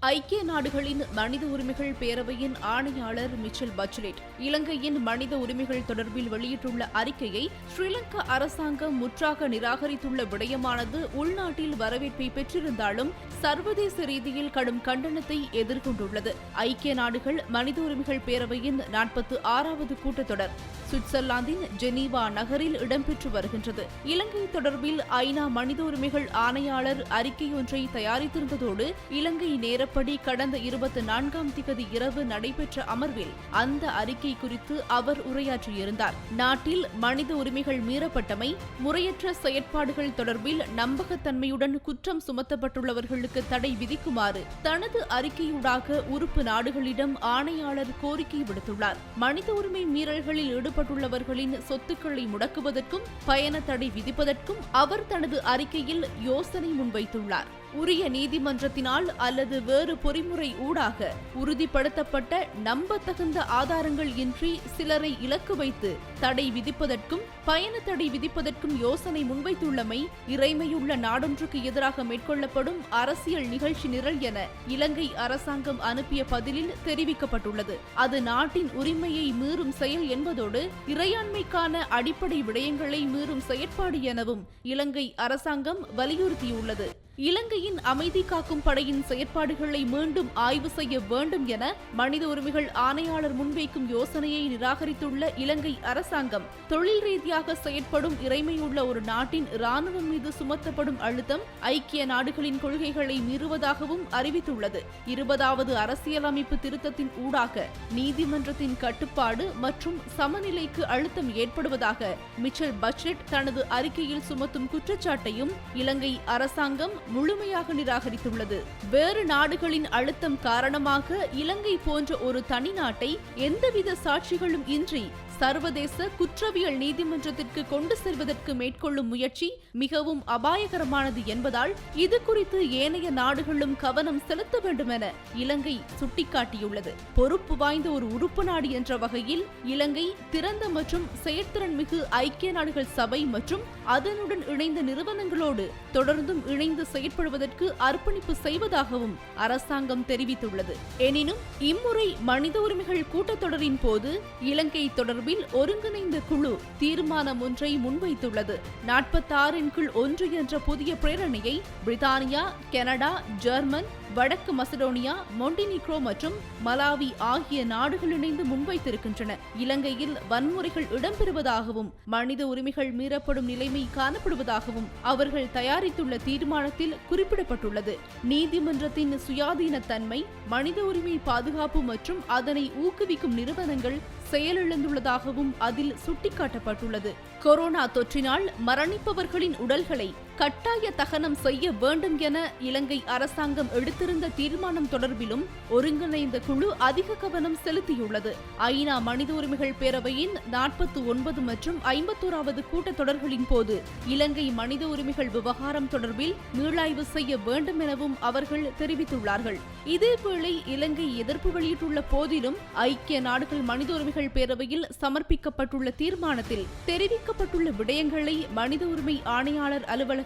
ஐக்கிய நாடுகளின் மனித உரிமைகள் பேரவையின் ஆணையாளர் மிச்சல் பச்லெட் இலங்கையின் மனித உரிமைகள் தொடர்பில் வெளியிட்டுள்ள அறிக்கையை ஸ்ரீலங்கா அரசாங்கம் முற்றாக நிராகரித்துள்ள விடயமானது உள்நாட்டில் வரவேற்பை பெற்றிருந்தாலும் சர்வதேச ரீதியில் கடும் கண்டனத்தை எதிர்கொண்டுள்ளது. ஐக்கிய நாடுகள் மனித உரிமைகள் பேரவையின் 46வது கூட்டத்தொடர் சுவிட்சர்லாந்தின் ஜெனீவா நகரில் இடம்பெற்று வருகின்றது. இலங்கை தொடர்பில் ஐநா மனித உரிமைகள் ஆணையாளர் அறிக்கையொன்றை தயாரித்திருந்ததோடு இலங்கை நேரப்படி கடந்த 24ஆம் திகதி இரவு நடைபெற்ற அமர்வில் அந்த அறிக்கை குறித்து அவர் உரையாற்றியிருந்தார். நாட்டில் மனித உரிமைகள் மீறப்பட்டமை, முறையற்ற செயற்பாடுகள் தொடர்பில் நம்பகத்தன்மையுடன் குற்றம் சுமத்தப்பட்டுள்ளவர்களுக்கு தடை விதிக்குமாறு தனது அறிக்கையூடாக உறுப்பு நாடுகளிடம் ஆணையாளர் கோரிக்கை விடுத்துள்ளார். மனித உரிமை மீறல்களில் ஈடுபட்டுள்ளவர்களின் சொத்துக்களை முடக்குவதற்கும் பயண தடை விதிப்பதற்கும் அவர் தனது அறிக்கையில் யோசனை முன்வைத்துள்ளார். உரிய நீதிமன்றத்தினால் அல்லது வேறு பொறிமுறை ஊடாக உறுதிப்படுத்தப்பட்ட நம்பத்தகுந்த ஆதாரங்கள் இன்றி சிலரை இலக்கு வைத்து தடை விதிப்பதற்கும் பயண தடை விதிப்பதற்கும் யோசனை முன்வைத்துள்ளமை இறைமையுள்ள நாடொன்றுக்கு எதிராக மேற்கொள்ளப்படும் அரசியல் நிகழ்ச்சி நிரல் என இலங்கை அரசாங்கம் அனுப்பிய பதிலில் தெரிவிக்கப்பட்டுள்ளது. அது நாட்டின் உரிமையை மீறும் செயல் என்பதோடு இறையாண்மைக்கான அடிப்படை விடயங்களை மீறும் செயற்பாடு எனவும் இலங்கை அரசாங்கம் வலியுறுத்தியுள்ளது. இலங்கையின் அமைதி காக்கும் படையின் செயற்பாடுகளை மீண்டும் ஆய்வு செய்ய வேண்டும் என மனித உரிமைகள் ஆணையாளர் முன்வைக்கும் யோசனையை நிராகரித்துள்ள இலங்கை அரசாங்கம் தொழில் ரீதியாக செயற்படும் இறைமையுள்ள ஒரு நாட்டின் இராணுவம் மீது சுமத்தப்படும் அழுத்தம் ஐக்கிய நாடுகளின் கொள்கைகளை மீறுவதாகவும் அறிவித்துள்ளது. 20வது அரசியலமைப்பு திருத்தத்தின் ஊடாக நீதிமன்றத்தின் கட்டுப்பாடு மற்றும் சமநிலைக்கு அழுத்தம் ஏற்படுவதாக மிச்சல் பச்லெட் தனது அறிக்கையில் சுமத்தும் குற்றச்சாட்டையும் இலங்கை அரசாங்கம் முழுமையாக நிராகரித்துள்ளது. வேறு நாடுகளின் அழுத்தம் காரணமாக இலங்கை போன்ற ஒரு தனி நாட்டை எந்தவித சாட்சிகளும் இன்றி சர்வதேச குற்றவியல் நீதிமன்றத்திற்கு கொண்டு செல்வதற்கு மேற்கொள்ளும் முயற்சி மிகவும் அபாயகரமானது என்பதால் இது குறித்து ஏனைய நாடுகளும் கவனம் செலுத்த வேண்டும் என இலங்கை சுட்டிக்காட்டியுள்ளது. பொறுப்பு வாய்ந்த ஒரு உறுப்பு நாடு என்ற வகையில் இலங்கை திறந்த மற்றும் செயற்திறன் மிகு ஐக்கிய நாடுகள் சபை மற்றும் அதனுடன் இணைந்த நிறுவனங்களோடு தொடர்ந்தும் இணைந்து செயற்படுவதற்கு அர்ப்பணிப்பு செய்வதாகவும் அரசாங்கம் தெரிவித்துள்ளது. எனினும் இம்முறை மனித உரிமைகள் கூட்டத்தொடரின் போது இலங்கை தொடர்பில் ஒருங்கிணைந்த குழு தீர்மானம் ஒன்றை முன்வைத்துள்ளது. 46 என்ற புதிய பிரேரணையை பிரித்தானியா, கனடா, ஜெர்மன், வடக்கு மசடோனியா, மொண்டினிக்ரோ மற்றும் மலாவி ஆகிய நாடுகள் இணைந்து முன்வைத்திருக்கின்றன. இலங்கையில் வன்முறைகள் இடம்பெறுவதாகவும் மனித உரிமைகள் மீறப்படும் நிலைமை காணப்படுவதாகவும் அவர்கள் தயாரித்துள்ள தீர்மானத்தில் குறிப்பிடப்பட்டுள்ளது. நீதிமன்றத்தின் சுயாதீன தன்மை, மனித உரிமை பாதுகாப்பு மற்றும் அதனை ஊக்குவிக்கும் நிறுவனங்கள் செயலிழந்துள்ளதாகவும் அதில் சுட்டிக்காட்டப்பட்டுள்ளது. கொரோனா தொற்றினால் மரணிப்பவர்களின் உடல்களை கட்டாய தகனம் செய்ய வேண்டும் என இலங்கை அரசாங்கம் எடுத்திருந்த தீர்மானம் தொடர்பிலும் ஒருங்கிணைந்த குழு அதிக கவனம் செலுத்தியுள்ளது. ஐநா மனித உரிமைகள் பேரவையின் 49 மற்றும் 51வது கூட்டத்தொடர்களின் போது இலங்கை மனித உரிமைகள் விவகாரம் தொடர்பில் மீளாய்வு செய்ய வேண்டும் எனவும் அவர்கள் தெரிவித்துள்ளார்கள். இதேவேளை இலங்கை எதிர்ப்பு வெளியிட்டுள்ள போதிலும் ஐக்கிய நாடுகள் மனித உரிமைகள் பேரவையில் சமர்ப்பிக்கப்பட்டுள்ள தீர்மானத்தில் தெரிவிக்கப்பட்டுள்ள விடயங்களை மனித உரிமை ஆணையாளர் அலுவலகம்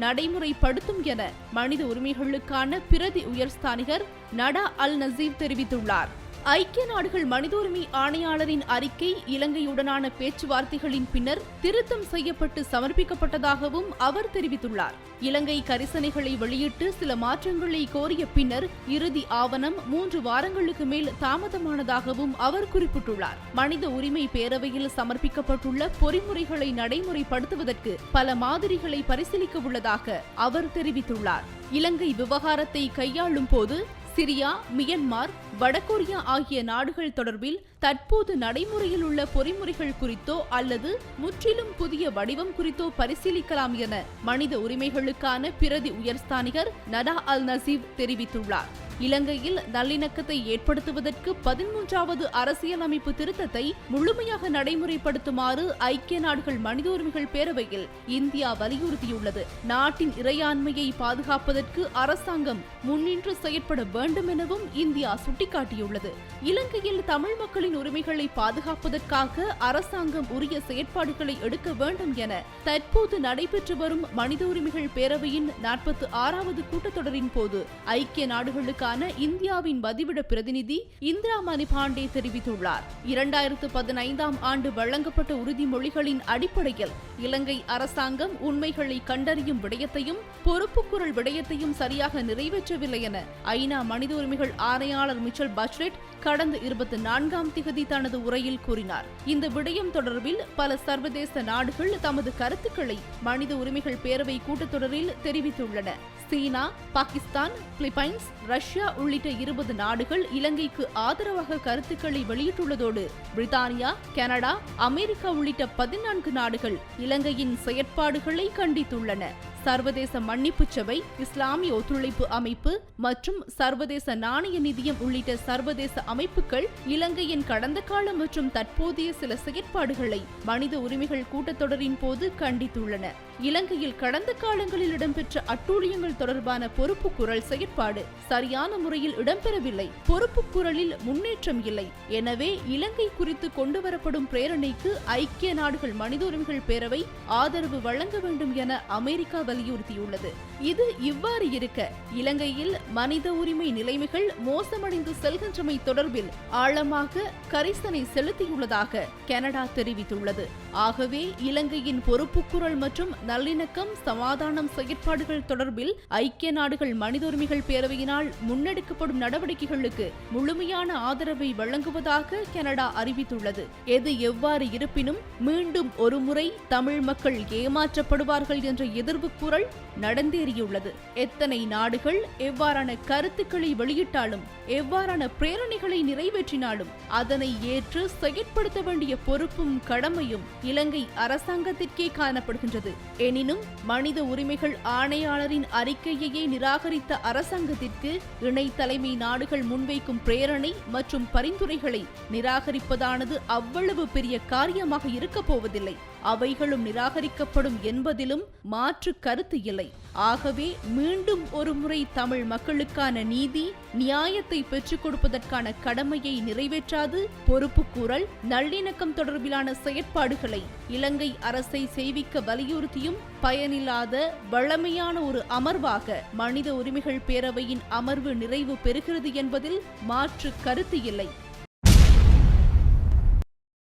நடைமுறைப்படுத்தும் என மனித உரிமைகளுக்கான பிரதி உயர்ஸ்தானிகர் நடா அல் நசீர் தெரிவித்துள்ளார். ஐக்கிய நாடுகள் மனித உரிமை ஆணையாளரின் அறிக்கை இலங்கையுடனான பேச்சுவார்த்தைகளின் பின்னர் திருத்தம் செய்யப்பட்டு சமர்ப்பிக்கப்பட்டதாகவும் அவர் தெரிவித்துள்ளார். இலங்கை கரிசனைகளை வெளியிட்டு சில மாற்றங்களை கோரிய பின்னர் இறுதி ஆவணம் 3 வாரங்களுக்கு மேல் தாமதமானதாகவும் அவர் குறிப்பிட்டுள்ளார். மனித உரிமை பேரவையில் சமர்ப்பிக்கப்பட்டுள்ள பொறிமுறைகளை நடைமுறைப்படுத்துவதற்கு பல மாதிரிகளை பரிசீலிக்க உள்ளதாக அவர் தெரிவித்துள்ளார். இலங்கை விவகாரத்தை கையாளும் போது சிரியா, மியன்மார், வடகொரியா ஆகிய நாடுகள் தொடர்பில் தற்போது நடைமுறையில் உள்ள பொறிமுறைகள் குறித்தோ அல்லது முற்றிலும் புதிய வடிவம் குறித்தோ பரிசீலிக்கலாம் என மனித உரிமைகளுக்கான பிரதி உயர்ஸ்தானிகர் நடா அல் நசீர் தெரிவித்துள்ளார். இலங்கையில் நல்லிணக்கத்தை ஏற்படுத்துவதற்கு 13வது அரசியலமைப்பு திருத்தத்தை முழுமையாக நடைமுறைப்படுத்துமாறு ஐக்கிய நாடுகள் மனித உரிமைகள் பேரவையில் இந்தியா வலியுறுத்தியுள்ளது. நாட்டின் இறையாண்மையை பாதுகாப்பதற்கு அரசாங்கம் முன்னின்று செயற்பட வேண்டும் எனவும் இந்தியா சுட்டிக்காட்டியுள்ளது. இலங்கையில் தமிழ் மக்களின் உரிமைகளை பாதுகாப்பதற்காக அரசாங்கம் உரிய செயற்பாடுகளை எடுக்க வேண்டும் என தற்போது நடைபெற்று வரும் மனித உரிமைகள் பேரவையின் 46வது கூட்டத்தொடரின் போது ஐக்கிய நாடுகளுக்கான தொடர்பிலான இந்தியாவின் வதிவிட பிரதிநிதி இந்திரா மணிபாண்டே தெரிவித்துள்ளார். 2015ஆம் ஆண்டு வழங்கப்பட்ட உறுதிமொழிகளின் அடிப்படையில் இலங்கை அரசாங்கம் உண்மைகளை கண்டறியும் விடயத்தையும் பொறுப்புக்குரல் விடயத்தையும் சரியாக நிறைவேற்றவில்லை என ஐநா மனித உரிமைகள் ஆணையாளர் மிச்சல் பச்லெட் கடந்த 24ஆம் திகதி தனது உரையில் கூறினார். இந்த விடயம் தொடர்பில் பல சர்வதேச நாடுகள் தமது கருத்துக்களை மனித உரிமைகள் பேரவை கூட்டத்தொடரில் தெரிவித்துள்ளன. சீனா, பாகிஸ்தான், பிலிப்பைன்ஸ், ரஷ்யா உள்ளிட்ட 20 நாடுகள் இலங்கைக்கு ஆதரவாக கருத்துக்களை வெளியிட்டுள்ளதோடு பிரித்தானியா, கனடா, அமெரிக்கா உள்ளிட்ட 14 நாடுகள் இலங்கையின் செயற்பாடுகளை கண்டித்துள்ளன. சர்வதேச மன்னிப்பு சபை, இஸ்லாமிய ஒத்துழைப்பு அமைப்பு மற்றும் சர்வதேச நாணய நிதியம் உள்ளிட்ட சர்வதேச அமைப்புகள் இலங்கையின் கடந்த கால மற்றும் தற்போதைய சில செயற்பாடுகளை மனித உரிமைகள் கூட்டத்தொடரின் போது கண்டித்துள்ளன. இலங்கையில் கடந்த காலங்களில் இடம்பெற்ற அட்டூழியங்கள் தொடர்பான பொறுப்புக்குரல் செயற்பாடு சரியான முறையில் இடம்பெறவில்லை. பொறுப்புக்குரலில் முன்னேற்றம் இல்லை. எனவே இலங்கை குறித்து கொண்டுவரப்படும் பிரேரணைக்கு ஐக்கிய நாடுகள் மனித உரிமைகள் பேரவை ஆதரவு வழங்க வேண்டும் என அமெரிக்கா வலியுறுத்தியுள்ளது. இது இவ்வாறு இருக்க இலங்கையில் மனித உரிமை நிலைமைகள் மோசமடைந்து செல்கின்றமை தொடர்பில் ஆழமாக கரிசனை செலுத்தியுள்ளதாக கனடா தெரிவித்துள்ளது. ஆகவே இலங்கையின் பொறுப்புக்குரல் மற்றும் நல்லிணக்கம், சமாதானம் செயற்பாடுகள் தொடர்பில் ஐக்கிய நாடுகள் மனித உரிமைகள் பேரவையினால் முன்னெடுக்கப்படும் நடவடிக்கைகளுக்கு முழுமையான ஆதரவை வழங்குவதாக கனடா அறிவித்துள்ளது. எது எவ்வாறு இருப்பினும் மீண்டும் ஒருமுறை தமிழ் மக்கள் ஏமாற்றப்படுவார்கள் என்ற எதிர்ப்பு குரல் நடந்தேறியுள்ளது. எத்தனை நாடுகள் எவ்வாறான கருத்துக்களை வெளியிட்டாலும், எவ்வாறான பிரேரணைகளை நிறைவேற்றினாலும் அதனை ஏற்று செயற்படுத்த வேண்டிய பொறுப்பும் கடமையும் இலங்கை அரசாங்கத்திற்கே காணப்படுகின்றது. எனினும் மனித உரிமைகள் ஆணையாளரின் அறிக்கையையே நிராகரித்த அரசாங்கத்திற்கு இணை தலைமை நாடுகள் முன்வைக்கும் பிரேரணை மற்றும் பரிந்துரைகளை நிராகரிப்பதானது அவ்வளவு பெரிய காரியமாக இருக்கப் போவதில்லை. அவைகளும் நிராகரிக்கப்படும் என்பதிலும் மாற்று கருத்து இல்லை. ஆகவே மீண்டும் ஒரு முறை தமிழ் மக்களுக்கான நீதி, நியாயத்தை பெற்றுக் கொடுப்பதற்கான கடமையை நிறைவேற்றாது பொறுப்புக்கூறல், நல்லிணக்கம் தொடர்பிலான செயற்பாடுகளை இலங்கை அரசை செய்விக்க வலியுறுத்தியும் பயனில்லாத வழமையான ஒரு அமர்வாக மனித உரிமைகள் பேரவையின் அமர்வு நிறைவு பெறுகிறது என்பதில் மாற்று கருத்து இல்லை.